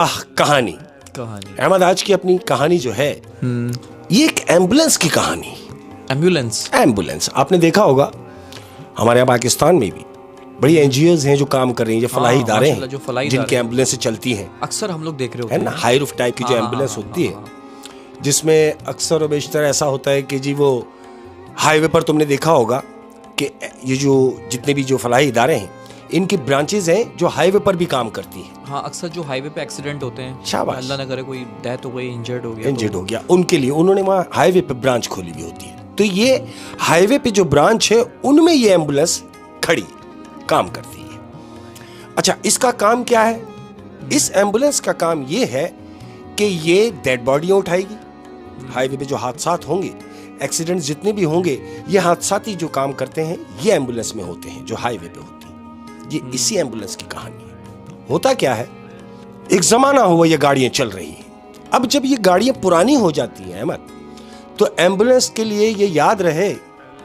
कहानी अहमद आज की अपनी कहानी जो है ये एक एम्बुलेंस की कहानी। एम्बुलेंस आपने देखा होगा हमारे यहाँ पाकिस्तान में भी बड़ी एनजीओज हैं जो काम कर रही हैं, जो फलाही इदारे हैं जिनकी एम्बुलेंस चलती हैं। अक्सर हम लोग देख रहे होते हैं ना, हाई रूफ टाइप की जो एम्बुलेंस होती है, जिसमें अक्सर और बेशतर ऐसा होता है कि जी वो हाईवे पर तुमने देखा होगा कि ये जो जितने भी जो फलाही इदारे हैं इनकी ब्रांचेज हैं जो हाईवे पर भी काम करती हैं। हाँ, अक्सर जो हाईवे पे एक्सीडेंट होते हैं, शाबाश, अल्लाह ना करे कोई डेथ हो गई, इंजर्ड हो गया, उनके लिए उन्होंने वहाँ हाईवे पे ब्रांच खोली हुई होती है। तो ये हाईवे पे जो ब्रांच है उनमें ये एम्बुलेंस खड़ी काम करती है। अच्छा, इसका काम क्या है? इस एम्बुलेंस का काम ये है कि ये डेड बॉडियां उठाएगी। हाईवे पे जो हादसात होंगे, एक्सीडेंट्स जितने भी होंगे, ये हादसाती जो काम करते हैं ये एम्बुलेंस में होते हैं, जो हाईवे पे होती है। ये इसी एम्बुलेंस की कहानी है। होता क्या है, एक जमाना हुआ ये गाड़ियां चल रही हैं। अब जब ये गाड़ियां पुरानी हो जाती हैं अहमद, तो एम्बुलेंस के लिए ये याद रहे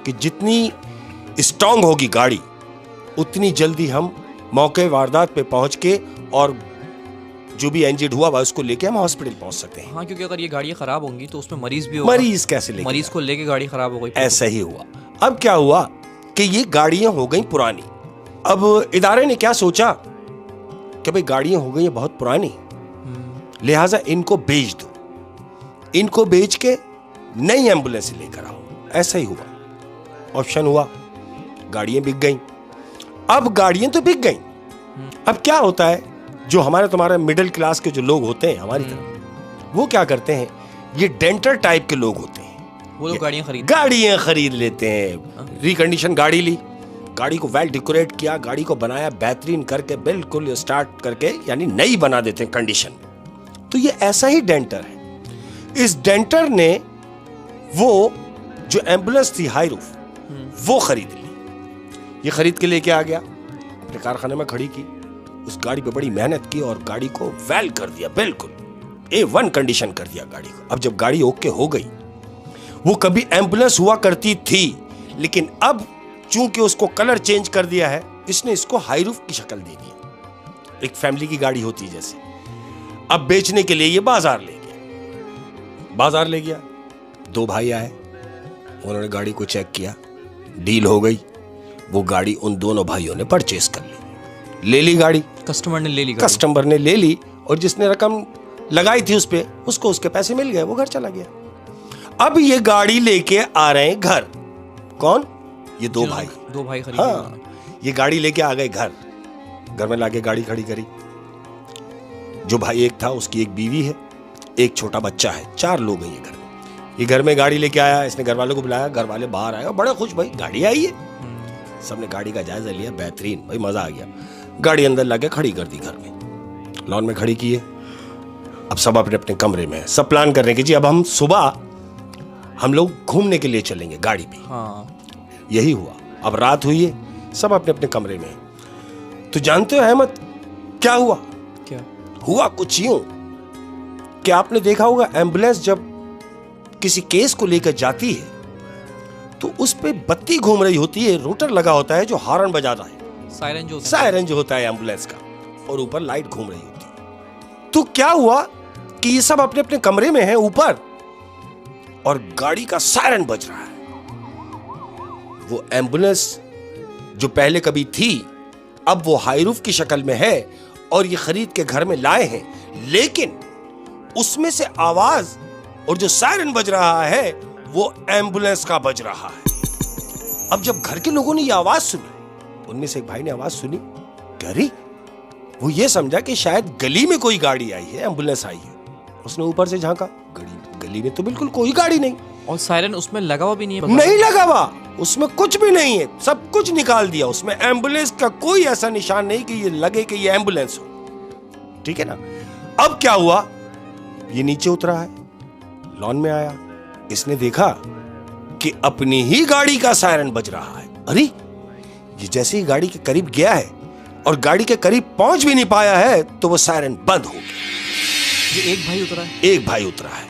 कि जितनी स्ट्रांग होगी गाड़ी उतनी जल्दी हम मौके वारदात पे पहुंच के और जो भी इंजर्ड हुआ उसको लेके हम हॉस्पिटल पहुंच सकते हैं। हाँ, क्योंकि अगर ये गाड़ियां खराब होंगी तो उसमें मरीज भी होगा। मरीज कैसे लेके, मरीज को लेके गाड़ी खराब हो गई। ऐसा ही हुआ। अब क्या हुआ कि ये गाड़ियां हो गई पुरानी। अब इदारे ने क्या सोचा कि भाई गाड़ियां हो गई बहुत पुरानी, लिहाजा इनको बेच दो, इनको बेच के नई एम्बुलेंस लेकर आओ। ऐसा ही हुआ, ऑप्शन हुआ, गाड़ियां बिक गई। अब गाड़ियां तो बिक गई, अब क्या होता है, जो हमारे तुम्हारे मिडिल क्लास के जो लोग होते हैं हमारी तरह, वो क्या करते हैं, ये डेंटर टाइप के लोग होते हैं, वो लोग गाड़ियां खरीद लेते हैं। रिकंडीशन गाड़ी ली, गाड़ी को वेल डेकोरेट किया, गाड़ी को बनाया बेहतरीन करके, बिल्कुल स्टार्ट करके, यानी नई बना देते हैं कंडीशन। तो ये ऐसा ही डेंटर है। इस डेंटर ने वो जो एम्बुलेंस थी हाई रूफ, वो खरीद ली। ये खरीद के लेके आ गया, अपने कारखाने में खड़ी की, उस गाड़ी पे बड़ी मेहनत की और गाड़ी को वेल कर दिया, बिल्कुल A1 कंडीशन कर दिया गाड़ी को। अब जब गाड़ी ओके हो गई, वो कभी एम्बुलेंस हुआ करती थी, लेकिन अब चूंकि उसको कलर चेंज कर दिया है, इसने इसको हाई रूफ की शक्ल दे दी है, एक फैमिली की गाड़ी होती है जैसे। अब बेचने के लिए ये बाजार ले गया। बाजार ले गया, दो भाई आए, उन्होंने गाड़ी को चेक किया, डील हो गई। वो गाड़ी उन दोनों भाइयों ने परचेस कर ली, ले ली गाड़ी। कस्टमर ने ले ली और जिसने रकम लगाई थी उस पे, उसको उसके पैसे मिल गए, वो घर चला गया। अब ये गाड़ी लेके आ रहे हैं घर। कौन? ये दो भाई खरीद। हाँ, ये गाड़ी लेके आ गए घर। घर में लाके गाड़ी खड़ी करी। जो भाई एक था, उसकी एक बीवी है, एक छोटा बच्चा है, 4 लोग हैं ये घर में। ये घर में गाड़ी लेके आया, इसने घर वालों को बुलाया, घर वाले बाहर आए और बड़े खुश, भाई गाड़ी आई है। सबने गाड़ी का जायजा लिया, बेहतरीन, भाई मजा आ गया। गाड़ी अंदर लाके खड़ी कर दी घर में, लॉन में खड़ी की है। अब सब अपने अपने कमरे में, सब प्लान कर रहे हैं कि जी अब हम सुबह हम लोग घूमने के लिए चलेंगे गाड़ी पे। हाँ, यही हुआ। अब रात हुई है, सब अपने अपने कमरे में। तो जानते हो अहमद क्या हुआ? क्या हुआ? कुछ यूं कि आपने देखा होगा एम्बुलेंस जब किसी केस को लेकर जाती है तो उस पे बत्ती घूम रही होती है, रोटर लगा होता है जो हॉर्न बजाता है, सायरन जो होता है एम्बुलेंस का, और ऊपर लाइट घूम रही होती है। तो क्या हुआ कि ये सब अपने अपने कमरे में हैं ऊपर, और गाड़ी का सायरन बज रहा है। वो एम्बुलेंस जो पहले कभी थी, अब वो हाई रूफ की शक्ल में है और ये खरीद के घर में लाए हैं, लेकिन उसमें से आवाज और जो सायरन बज रहा है वो एम्बुलेंस का बज रहा है। अब जब घर के लोगों ने ये आवाज सुनी, उनमें से एक भाई ने आवाज सुनी, कह रही, वो ये समझा कि शायद गली में कोई गाड़ी आई है, एम्बुलेंस आई है। उसने ऊपर से झांका, गली में तो बिल्कुल कोई गाड़ी नहीं, और सायरन उसमें लगा हुआ भी नहीं है। नहीं लगा हुआ, उसमें कुछ भी नहीं है, सब कुछ निकाल दिया। उसमें एम्बुलेंस का कोई ऐसा निशान नहीं कि ये लगे कि ये एम्बुलेंस हो। ठीक है ना? अब क्या हुआ, ये नीचे उतरा है, लॉन में आया, इसने देखा कि अपनी ही गाड़ी का सायरन बज रहा है। अरे, ये जैसे ही गाड़ी के करीब गया है और गाड़ी के करीब पहुंच भी नहीं पाया है तो वो सायरन बंद हो गया। ये एक भाई उतरा है, एक भाई उतरा है,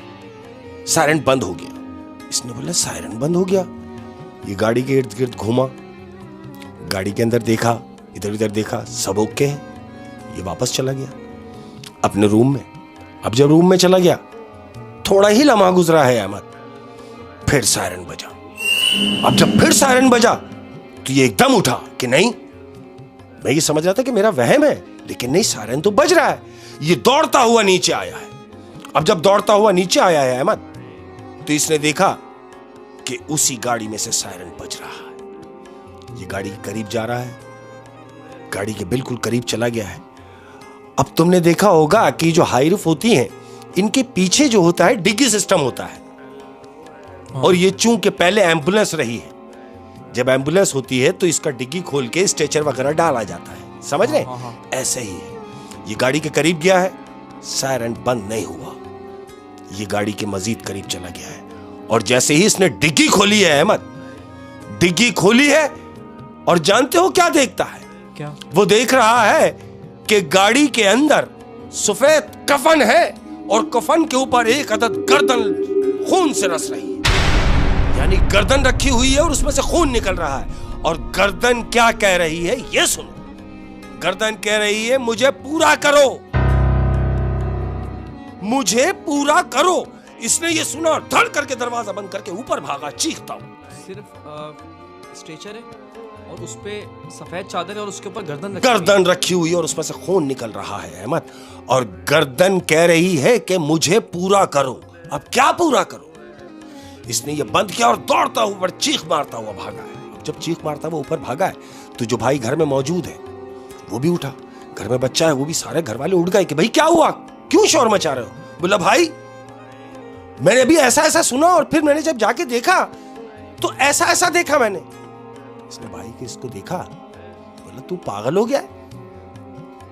सायरन बंद हो गया। इसने बोला सायरन बंद हो गया। ये गाड़ी के इर्द गिर्द घूमा, गाड़ी के अंदर देखा, इधर उधर देखा, सब ओके है, ये वापस चला गया। अपने रूम में। अब जब रूम में चला गया, थोड़ा ही लम्हा गुजरा है अहमद, फिर सायरन बजा। अब जब फिर सायरन बजा तो ये एकदम उठा कि नहीं, मैं ये समझ रहा था कि मेरा वहम है, लेकिन नहीं, सायरन तो बज रहा है। ये दौड़ता हुआ नीचे आया है। अब जब दौड़ता हुआ नीचे आया है अहमद, तो इसने देखा कि उसी गाड़ी में से सायरन बज रहा है। ये गाड़ी के करीब जा रहा है, गाड़ी के बिल्कुल करीब चला गया है। अब तुमने देखा होगा कि जो हाई रूफ होती हैं, इनके पीछे जो होता है डिग्गी सिस्टम होता है। और ये चूंकि पहले एम्बुलेंस रही है, जब एम्बुलेंस होती है तो इसका डिग्गी खोल के स्ट्रेचर वगैरह डाला जाता है, समझ रहे? ऐसे ही है। ये गाड़ी के करीब गया है, सायरन बंद नहीं हुआ, ये गाड़ी के मजीद करीब चला गया है। और जैसे ही इसने डिग्गी खोली है अहमद, डिग्गी खोली है, और जानते हो क्या देखता है? क्या? वो देख रहा है कि गाड़ी के अंदर सफेद कफन है और कफन के ऊपर एक अदद गर्दन खून से रस रही है। यानी गर्दन रखी हुई है और उसमें से खून निकल रहा है। और गर्दन क्या कह रही है ये सुनो। गर्दन कह रही है, मुझे पूरा करो, मुझे पूरा करो। इसने ये सुना और धड़ करके दरवाजा बंद करके ऊपर भागा चीखता हूं। सिर्फ स्ट्रेचर है और उस पे सफेद चादर है और उसके ऊपर गर्दन रखी हुई है और उसमें से खून निकल रहा है अहमद। और गर्दन कह रही है कि मुझे पूरा करो। अब क्या पूरा करो? इसने ये बंद किया और दौड़ता ऊपर चीख मारता हुआ भागा है। अब जब चीख मारता हुआ ऊपर भागा है तो जो भाई घर में मौजूद है वो भी उठा। घर में बच्चा है, वो भी, सारे घर वाले उठ गए कि भाई क्या हुआ, क्यों शोर मचा रहे हो? बोला भाई मैंने अभी ऐसा ऐसा सुना और फिर मैंने जब जाके देखा तो ऐसा ऐसा देखा मैंने। इसने भाई के इसको देखा, बोला तू पागल हो गया?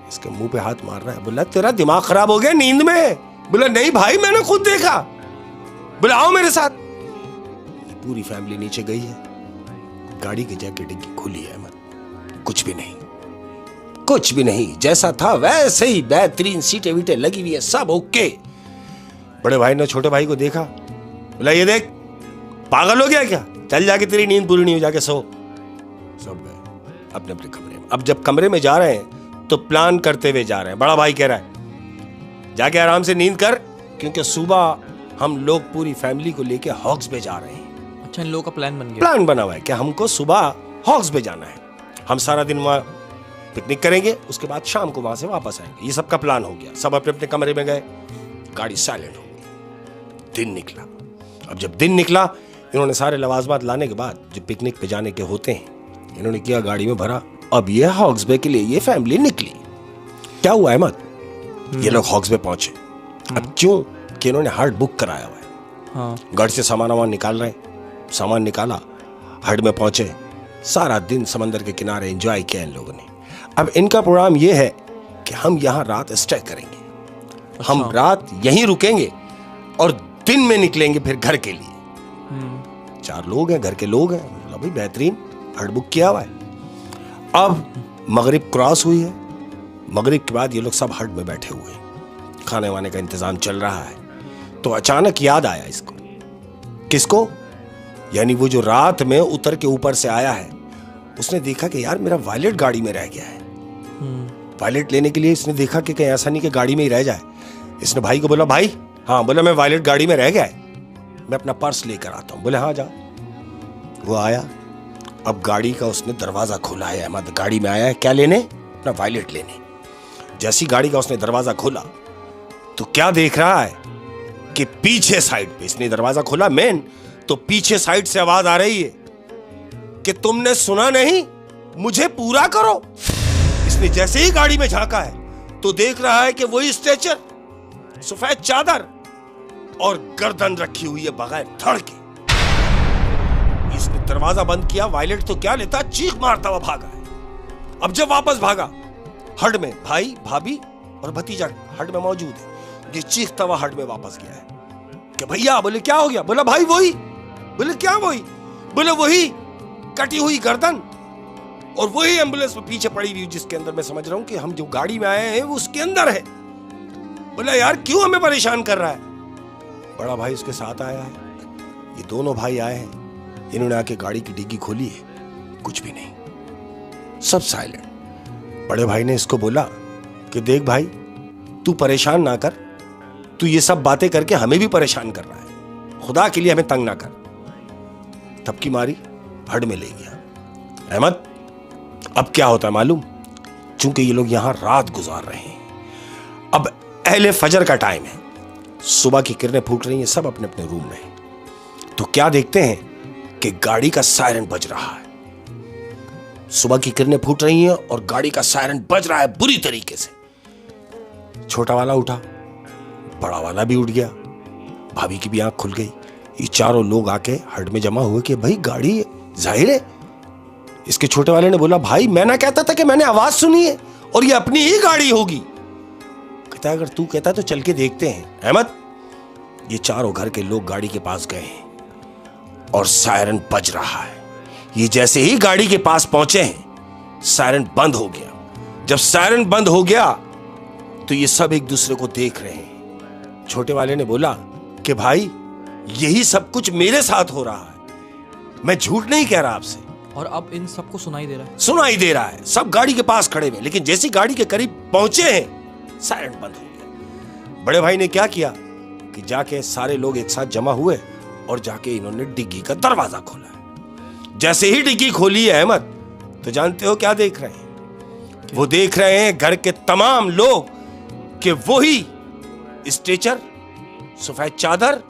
इसके मुंह पे हाथ मार रहा है। बोला तेरा दिमाग खराब हो गया नींद में? बोला नहीं भाई मैंने खुद देखा। बोला आओ मेरे साथ। पूरी फैमिली नीचे गई है। गाड़ी की जैकेट डिग्गी खुली है अहमद, कुछ भी नहीं, कुछ भी नहीं, जैसा था वैसे ही, बेहतरीन सीटें वीटें लगी हुई है, सब ओके। बड़े भाई ने छोटे भाई को देखा, बोला ये देख पागल हो गया क्या, चल जाके तेरी नींद पूरी नहीं हो, जाके सो। सब गए अपने अपने कमरे में। अब जब कमरे में जा रहे हैं तो प्लान करते हुए जा रहे हैं। बड़ा भाई कह रहा है जाके आराम से नींद कर, क्योंकि सुबह हम लोग पूरी फैमिली को लेके हॉक्स पे जा रहे हैं। अच्छा, इन लोगों का प्लान बन गया? प्लान बना हुआ है कि हमको सुबह हॉक्स पे जाना है, हम सारा दिन वहां पिकनिक करेंगे, उसके बाद शाम को वहां से वापस आएंगे। ये सबका प्लान हो गया। सब अपने अपने कमरे में गए, गाड़ी साइलेंट हो गई। दिन निकला। अब जब दिन निकला, इन्होंने सारे लवाजमात लाने के बाद जो पिकनिक पे जाने के होते हैं इन्होंने किया, गाड़ी में भरा। अब ये हॉक्स बे के लिए ये फैमिली निकली। क्या हुआ अहमद, ये लोग हॉक्स बे पहुंचे। अब क्यों कि इन्होंने हट बुक कराया हुआ है। हाँ। घर से सामान निकाल रहे हैं, सामान निकाला, हट में पहुंचे, सारा दिन समंदर के किनारे एंजॉय किया इन लोगों ने। अब इनका प्रोग्राम ये है कि हम यहाँ रात स्टे करेंगे। अच्छा। हम रात यहीं रुकेंगे और दिन में निकलेंगे फिर घर के लिए। 4 लोग हैं, घर के लोग हैं। मतलब भाई बेहतरीन, हट बुक किया हुआ है। अब मगरिब क्रॉस हुई है। मगरिब के बाद ये लोग सब हट में बैठे हुए हैं, खाने वाने का इंतजाम चल रहा है। तो अचानक याद आया इसको। किसको? यानी वो जो रात में उतर के ऊपर से आया है, उसने देखा कि यार मेरा वॉलेट गाड़ी में रह गया है। वॉलेट लेने के लिए इसने देखा कि कहीं ऐसा नहीं कि गाड़ी में ही रह जाए। इसने भाई को बोला भाई, हाँ, बोला मैं वॉलेट गाड़ी में रह गया है, मैं अपना पर्स लेकर आता हूं। बोले हाँ जा। वो आया। अब गाड़ी का उसने दरवाजा खोला है अहमद, गाड़ी में आया है क्या लेने? अपना वॉलेट लेने। जैसी गाड़ी का उसने दरवाजा खोला तो क्या देख रहा है कि पीछे साइड पे, इसने दरवाजा खोला मेन, तो पीछे साइड से आवाज आ रही है कि तुमने सुना नहीं, मुझे पूरा करो। इसने जैसे ही गाड़ी में झांका है तो देख रहा है कि वही स्ट्रेचर, सफेद चादर और गर्दन रखी हुई है बगैर धड़ के। इसने दरवाजा बंद किया, वायलेट तो क्या लेता, चीख मारता हुआ भागा है। अब जब वापस भागा, हट में भाई, भाभी और भतीजा हट में मौजूद है। ये चीखता हुआ हट में वापस गया है कि भैया। बोले क्या हो गया? बोला भाई वही। बोले क्या वही? बोले वही कटी हुई गर्दन और वही एम्बुलेंस में पीछे पड़ी हुई, जिसके अंदर मैं समझ रहा हूं कि हम जो गाड़ी में आए हैं वो उसके अंदर है। बोला यार क्यों हमें परेशान कर रहा है? बड़ा भाई उसके साथ आया है, ये दोनों भाई आए हैं। इन्होंने आके गाड़ी की डिग्गी खोली है, कुछ भी नहीं, सब साइलेंट। बड़े भाई ने इसको बोला कि देख भाई, तू परेशान ना कर, तू ये सब बातें करके हमें भी परेशान कर रहा है, खुदा के लिए हमें तंग ना कर। थपकी मारी, हड में ले गया। अहमद, अब क्या होता है मालूम? चूंकि ये लोग यहां रात गुजार रहे हैं, अब अहले फजर का टाइम है, सुबह की किरणें फूट रही हैं, सब अपने अपने रूम में हैं। तो क्या देखते हैं कि गाड़ी का सायरन बज रहा है। सुबह की किरणें फूट रही हैं और गाड़ी का सायरन बज रहा है बुरी तरीके से। छोटा वाला उठा, बड़ा वाला भी उठ गया, भाभी की भी आंख खुल गई। ये चारों लोग आके हट में जमा हुए कि भाई गाड़ी जाहिर है। इसके छोटे वाले ने बोला, भाई मैं ना कहता था कि मैंने आवाज सुनी है और ये अपनी ही गाड़ी होगी। कहता है अगर तू कहता है तो चल के देखते हैं। अहमद, ये चारों घर के लोग गाड़ी के पास गए हैं और सायरन बज रहा है। ये जैसे ही गाड़ी के पास पहुंचे हैं, सायरन बंद हो गया। जब सायरन बंद हो गया तो ये सब एक दूसरे को देख रहे हैं। छोटे वाले ने बोला कि भाई यही सब कुछ मेरे साथ हो रहा है, मैं झूठ नहीं कह रहा आपसे। और अब इन सबको सुनाई दे रहा है? सुनाई दे रहा है, सब गाड़ी के पास खड़े हुए, लेकिन जैसी गाड़ी के करीब पहुंचे हैं सायरन बंद हो गया। बड़े भाई ने क्या किया कि जाके सारे लोग एक साथ जमा हुए और जाके इन्होंने डिग्गी का दरवाजा खोला। जैसे ही डिग्गी खोली है अहमद, तो जानते हो क्या देख रहे हैं? वो देख रहे हैं घर के तमाम लोग कि वही स्ट्रेचर, सफेद चादर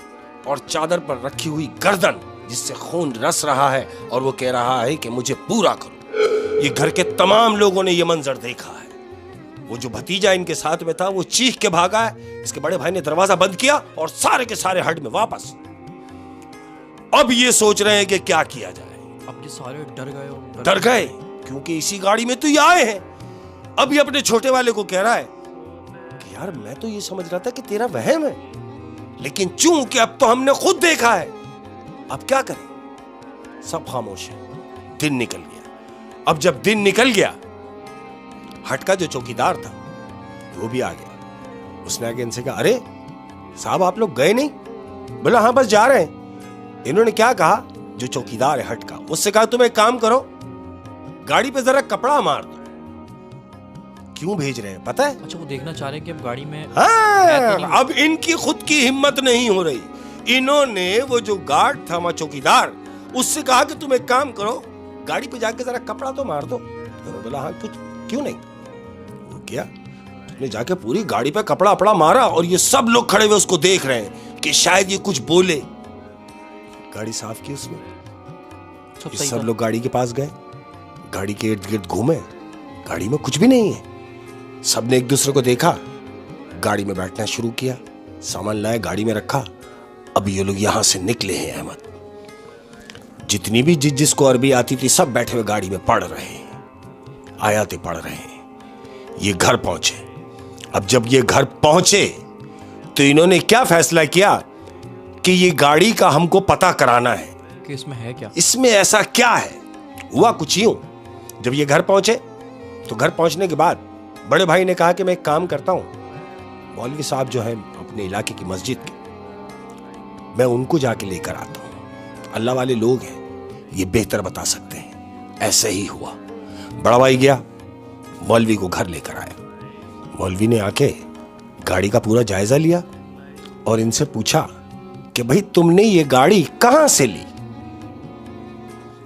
और चादर पर रखी हुई गर्दन जिससे खून रस रहा है, और वो कह रहा है कि मुझे पूरा करो। ये घर के तमाम लोगों ने ये मंजर देखा है। वो जो भतीजा इनके साथ में था वो चीख के भागा है। इसके बड़े भाई ने दरवाजा बंद किया और सारे के सारे हट में वापस। अब ये सोच रहे हैं कि क्या किया जाए। अब ये सारे डर गए डर गए क्योंकि इसी गाड़ी में तो ये आए हैं। अब ये अपने छोटे वाले को कह रहा है कि यार मैं तो ये समझ रहा था कि तेरा वहम है, लेकिन चूंकि अब तो हमने खुद देखा है, अब क्या करें? सब खामोश है। दिन निकल गया। अब जब दिन निकल गया, हट का जो चौकीदार था वो भी आ गया। उसने आगे इनसे कहा, अरे साहब आप लोग गए नहीं? बोला हाँ बस जा रहे हैं। इन्होंने क्या कहा, जो चौकीदार है हट का, उससे कहा तुम एक काम करो, गाड़ी पे जरा कपड़ा मार दो। क्यों भेज रहे हैं पता है? अच्छा, वो देखना चाह रहे हैं कि अब गाड़ी में हाँ, अब इनकी खुद की हिम्मत नहीं हो रही। इन्होंने वो जो गार्ड था वहां चौकीदार, उससे कहा कि तुम एक काम करो, गाड़ी पे जाके जरा कपड़ा तो मार दो। उन्होंने बोला हाँ कुछ क्यों नहीं। वो क्या, उसने जाके पूरी गाड़ी पे कपड़ा अपड़ा मारा और ये सब लोग खड़े हुए उसको देख रहे हैं कि शायद ये कुछ बोले। गाड़ी साफ की उसने। सब लोग गाड़ी के पास गए, गाड़ी के इर्द गिर्द घूमे, गाड़ी में कुछ भी नहीं है। सबने एक दूसरे को देखा, गाड़ी में बैठना शुरू किया, सामान लाया गाड़ी में रखा। अब ये लोग यहां से निकले हैं अहमद। जितनी भी जिसको अरबी आती थी सब बैठे हुए गाड़ी में पढ़ रहे हैं, आयातें पढ़ रहे हैं। ये घर पहुंचे। अब जब ये घर पहुंचे तो इन्होंने क्या फैसला किया कि ये गाड़ी का हमको पता कराना है कि इसमें है क्या, इसमें ऐसा क्या है। हुआ कुछ यूं, जब ये घर पहुंचे तो घर पहुंचने के बाद बड़े भाई ने कहा कि मैं एक काम करता हूं, मौलवी साहब जो है अपने इलाके की मस्जिद के, मैं उनको जाके लेकर आता हूं। अल्लाह वाले लोग हैं, ये बेहतर बता सकते हैं। ऐसे ही हुआ। बड़ा भाई गया, मौलवी को घर लेकर आया। मौलवी ने आके गाड़ी का पूरा जायजा लिया और इनसे पूछा कि भाई तुमने ये गाड़ी कहां से ली?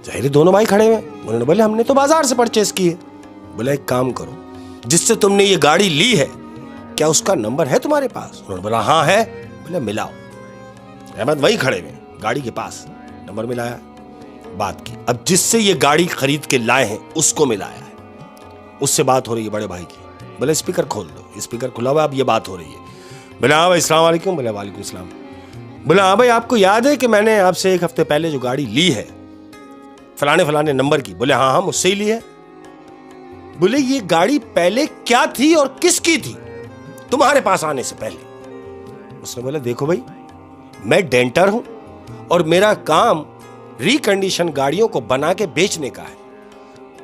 जाहिर दोनों भाई खड़े हुए। उन्होंने बोले हमने तो बाजार से परचेस की है। बोला एक काम करो, जिससे तुमने ये गाड़ी ली है क्या उसका नंबर है तुम्हारे पास? उन्होंने बोला हाँ है। बोले मिलाओ। अहमद वहीं खड़े हुए गाड़ी के पास, नंबर मिलाया, बात की। अब जिससे ये गाड़ी खरीद के लाए हैं उसको मिलाया है, उससे बात हो रही है बड़े भाई की। बोले स्पीकर खोल दो। स्पीकर खुला हुआ, अब ये बात हो रही है। बोले हाँ भाई अस्सलाम वालेकुम। बोले वालेकुम सलाम। बोले हाँ भाई आपको याद है कि मैंने आपसे एक हफ्ते पहले जो गाड़ी ली है फलाने फलाने नंबर की? बोले हाँ हाँ मुझसे ही ली है। बोले ये गाड़ी पहले क्या थी और किसकी थी तुम्हारे पास आने से पहले? उसने बोला देखो भाई मैं डेंटर हूं और मेरा काम रिकंडीशन गाड़ियों को बना के बेचने का है,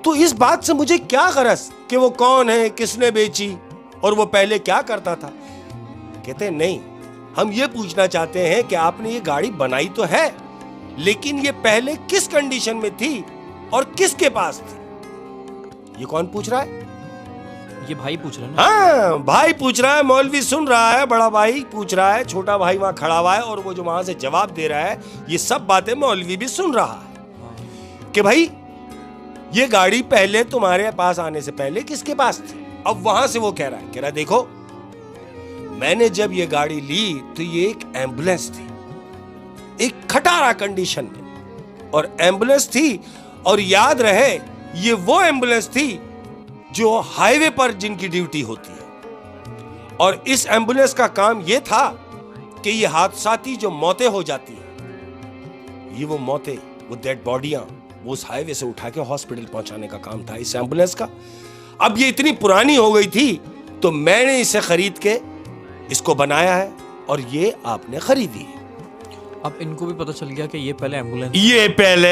तो इस बात से मुझे क्या गरज कि वो कौन है, किसने बेची और वो पहले क्या करता था। कहते नहीं, हम ये पूछना चाहते हैं कि आपने ये गाड़ी बनाई तो है, लेकिन ये पहले किस कंडीशन में थी और किसके पास थी? ये कौन पूछ रहा है? ये भाई पूछ रहे हैं ना? हाँ, भाई पूछ रहा है, मौलवी सुन रहा है, बड़ा भाई पूछ रहा है, छोटा भाई वहां खड़ा हुआ है और वो जो वहां से जवाब दे रहा है, ये सब बातें मौलवी भी सुन रहा है कि भाई ये गाड़ी पहले तुम्हारे पास आने से पहले किसके पास थी। अब वहां से वो कह रहा है देखो मैंने जब ये गाड़ी ली तो ये एक एम्बुलेंस थी, एक खटारा कंडीशन में, और एम्बुलेंस थी, और याद रहे ये वो एम्बुलेंस थी जो हाईवे पर जिनकी ड्यूटी होती है, और इस एम्बुलेंस का काम यह था कि ये हादसाती जो मौतें हो जाती हैं, ये वो मौतें, वो डेड बॉडियां वो उस हाईवे से उठा के हॉस्पिटल पहुंचाने का काम था इस एम्बुलेंस का। अब ये इतनी पुरानी हो गई थी तो मैंने इसे खरीद के इसको बनाया है और ये आपने खरीदी है। अब इनको भी पता चल गया कि ये पहले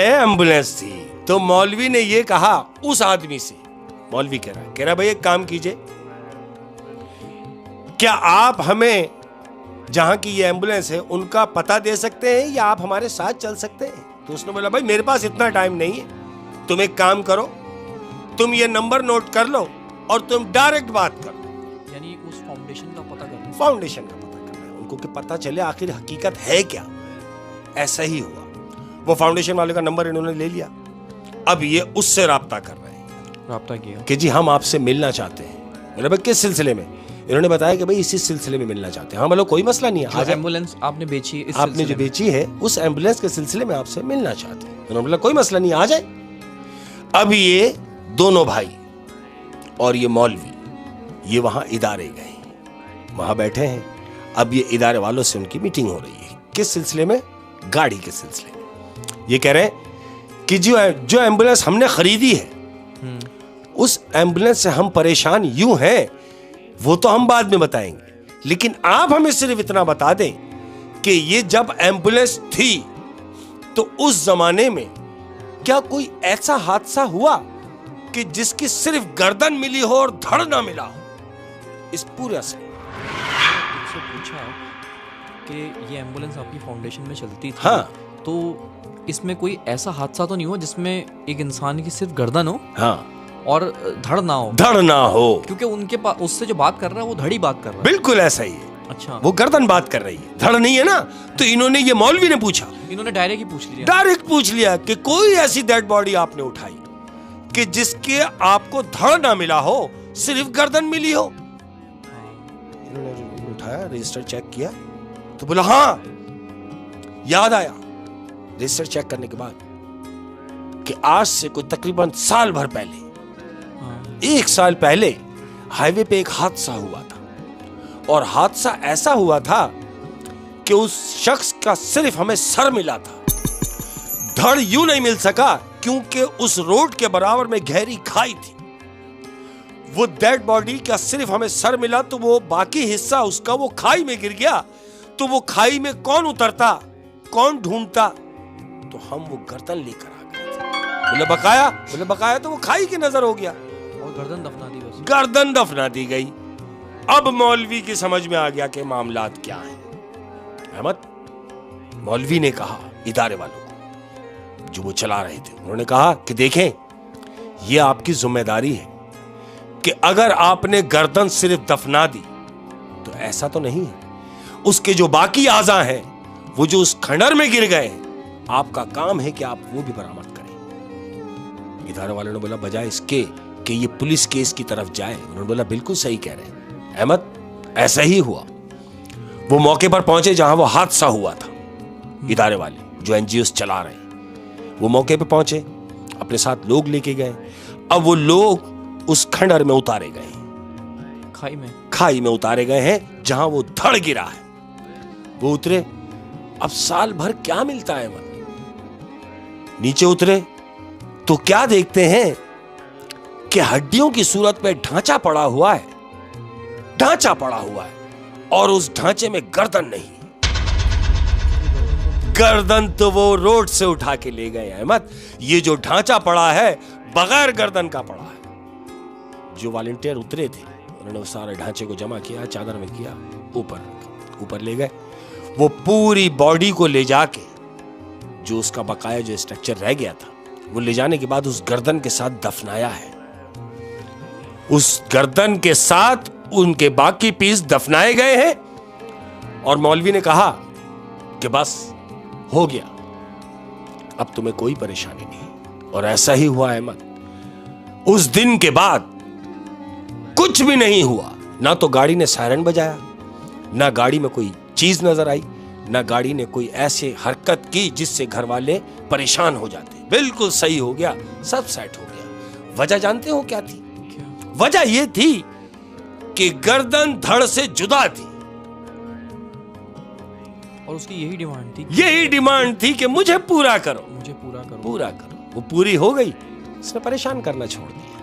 एम्बुलेंस थी। तो मौलवी ने ये कहा उस आदमी से, मौलवी कह रहा है भाई एक काम कीजिए, क्या आप हमें जहां की ये एम्बुलेंस है उनका पता दे सकते हैं या आप हमारे साथ चल सकते हैं। तो उसने बोला भाई मेरे पास इतना टाइम नहीं है, तुम एक काम करो, तुम ये नंबर नोट कर लो और तुम डायरेक्ट बात करो। यानी उस फाउंडेशन का पता करना है। फाउंडेशन का पता करना है उनको कि पता चले आखिर हकीकत है क्या। ऐसा ही हुआ, वो फाउंडेशन वाले का नंबर इन्होंने ले लिया। अब ये उससे राब्ता कर रहे हैं, राब्ता किया कि जी हम आपसे मिलना चाहते हैं। बोले भाई किस सिलसिले में। इन्होंने बताया कि भाई इसी सिलसिले में मिलना चाहते हैं। हाँ बोलो कोई मसला नहीं है, आज एम्बुलेंस आपने बेची है, आपने जो बेची है उस एम्बुलेंस के सिलसिले में आपसे मिलना चाहते हैं। उन्होंने बोला कोई मसला नहीं, आ जाए। अब ये दोनों भाई और ये मौलवी ये वहां इदारे गए, वहां बैठे हैं। अब ये इदारे वालों से उनकी मीटिंग हो रही है, किस सिलसिले में, गाड़ी के सिलसिले में। ये कह रहे हैं कि जो एम्बुलेंस हमने खरीदी है उस एम्बुलेंस से हम परेशान यूं हैं, वो तो हम बाद में बताएंगे, लेकिन आप हमें सिर्फ इतना बता दें कि ये जब एम्बुलेंस थी तो उस जमाने में क्या कोई ऐसा हादसा हुआ कि जिसकी सिर्फ गर्दन मिली हो और धड़ ना मिला हो। इस पूरे से पूछा कि ये एम्बुलेंस आपकी फाउंडेशन में चलती थी, हाँ, तो इसमें कोई ऐसा हादसा तो नहीं हुआ जिसमें एक इंसान की सिर्फ गर्दन हो, हाँ, और धड़ ना हो, क्योंकि उनके पास उससे जो बात कर रहा है वो धड़ी बात कर रहा है। बिल्कुल ऐसा ही है। अच्छा, वो गर्दन बात कर रही है, धड़ नहीं है ना। तो इन्होंने, ये मौलवी ने पूछा, इन्होंने डायरेक्ट पूछ लिया कि कोई ऐसी डेड बॉडी आपने उठाई कि जिसके आपको धड़ ना मिला हो, सिर्फ गर्दन मिली हो। इन्होंने उठाया, रजिस्टर चेक किया तो बोला हाँ, याद आया। रजिस्टर चेक करने के बाद कि आज से कोई तकरीबन साल भर पहले, 1 साल पहले हाईवे पे एक हादसा हुआ था, और हादसा ऐसा हुआ था कि उस शख्स का सिर्फ हमें सर मिला था, धड़ यूं नहीं मिल सका क्योंकि उस रोड के बराबर में गहरी खाई थी। वो डेड बॉडी का सिर्फ हमें सर मिला तो वो बाकी हिस्सा उसका वो खाई में गिर गया। तो वो खाई में कौन उतरता, कौन ढूंढता, तो हम वो गर्दन लेकर आ गए थे। बोले बकाया तो वो खाई की नजर हो गया और गर्दन दफना दी, बस गर्दन दफना दी गई। अब मौलवी की समझ में आ गया कि मामलात क्या है। अहमद, मौलवी ने कहा इदारे वालों को जो वो चला रहे थे, उन्होंने कहा कि देखें ये आपकी जिम्मेदारी है कि अगर आपने गर्दन सिर्फ दफना दी तो ऐसा तो नहीं है, उसके जो बाकी आज़ा हैं वो जो उस खंडर में गिर गए, आपका काम है कि आप वो भी बरामद करें। इदारे वालों ने बोला बजाय इसके कि ये पुलिस केस की तरफ जाए, उन्होंने बोला बिल्कुल सही कह रहे हैं अहमद, ऐसा ही हुआ। वो मौके पर पहुंचे जहां वो हादसा हुआ था। इदारे वाले जो एनजीओ चला रहे हैं वो मौके पर पहुंचे, अपने साथ लोग लेके गए। अब वो लोग उस खंडर में उतारे गए, खाई में उतारे गए हैं जहां वो धड़ गिरा है। वो उतरे, अब साल भर क्या मिलता है अहमद। नीचे उतरे तो क्या देखते हैं कि हड्डियों की सूरत में ढांचा पड़ा हुआ है, और उस ढांचे में गर्दन नहीं। गर्दन तो वो रोड से उठा के ले गए अहमद, ये जो ढांचा पड़ा है बगैर गर्दन का पड़ा है। जो वॉलंटियर उतरे थे उन्होंने उस सारे ढांचे को जमा किया, चादर में किया, ऊपर ले गए। वो पूरी बॉडी को ले जाके जो उसका बकाया जो स्ट्रक्चर रह गया था वो ले जाने के बाद उस गर्दन के साथ दफनाया है। उस गर्दन के साथ उनके बाकी पीस दफनाए गए हैं और मौलवी ने कहा कि बस हो गया, अब तुम्हें कोई परेशानी नहीं। और ऐसा ही हुआ अहमद। उस दिन के बाद कुछ भी नहीं हुआ। ना तो गाड़ी ने सायरन बजाया, ना गाड़ी में कोई चीज नजर आई, ना गाड़ी ने कोई ऐसे हरकत की जिससे घर वाले परेशान हो जाते। बिल्कुल सही हो गया, सब सेट हो गया। वजह जानते हो क्या थी? वजह यह थी कि गर्दन धड़ से जुदा थी और उसकी यही डिमांड थी, यही डिमांड थी कि मुझे पूरा करो, मुझे पूरा करो। पूरा करो। वो पूरी हो गई, इसने परेशान करना छोड़ दिया।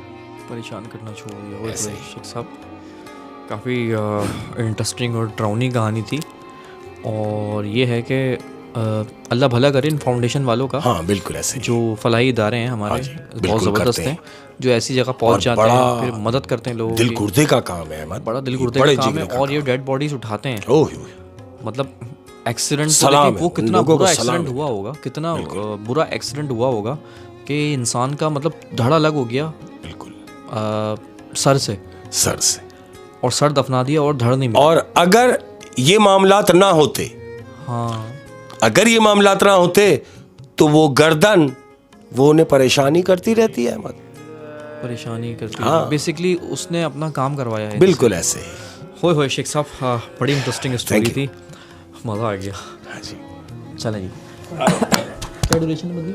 परेशान करना छोड़ दिया। ओए ऐसे होए, ही। शेख साहब काफ़ी इंटरेस्टिंग और ड्राउनी कहानी थी। और ये है कि अल्लाह भला करे इन फाउंडेशन वालों का, हाँ बिल्कुल ऐसे ही। जो फलाही इदारे हैं हमारे, हाँ जी, बहुत बिल्कुल ज़बरदस्त करते हैं, जो ऐसी जगह पहुंच और जाते हैं, बड़ा फिर मदद करते हैं लोगों दिल की। गुर्दे का काम है अहमद, बड़ा दिल गुर्दे बड़े का काम है। जिगरे का और ये काम। डेड बॉडीज उठाते हैं, ओह, मतलब एक्सीडेंट सलाम वो है, कितना लोगों को बुरा सलाम एक्सीडेंट है। हुआ होगा, कितना बुरा एक्सीडेंट हुआ होगा कि इंसान का मतलब धड़ अलग हो गया बिल्कुल सर से, सर से। और सर दफना दिया और धड़ नहीं मिला। और अगर ये मामलात ना होते, हाँ, अगर ये मामलात ना होते तो वो गर्दन वो उन्हें परेशानी करती रहती है अहमद। परेशानी करती हाँ। है। बेसिकली उसने अपना काम करवाया है। बिल्कुल ऐसे ही। होए होए शेख साहब, हाँ, बड़ी इंटरेस्टिंग स्टोरी Thank थी, मज़ा आ गया। हाँ जी। चलें जी। क्या ड्यूरेशन बदली?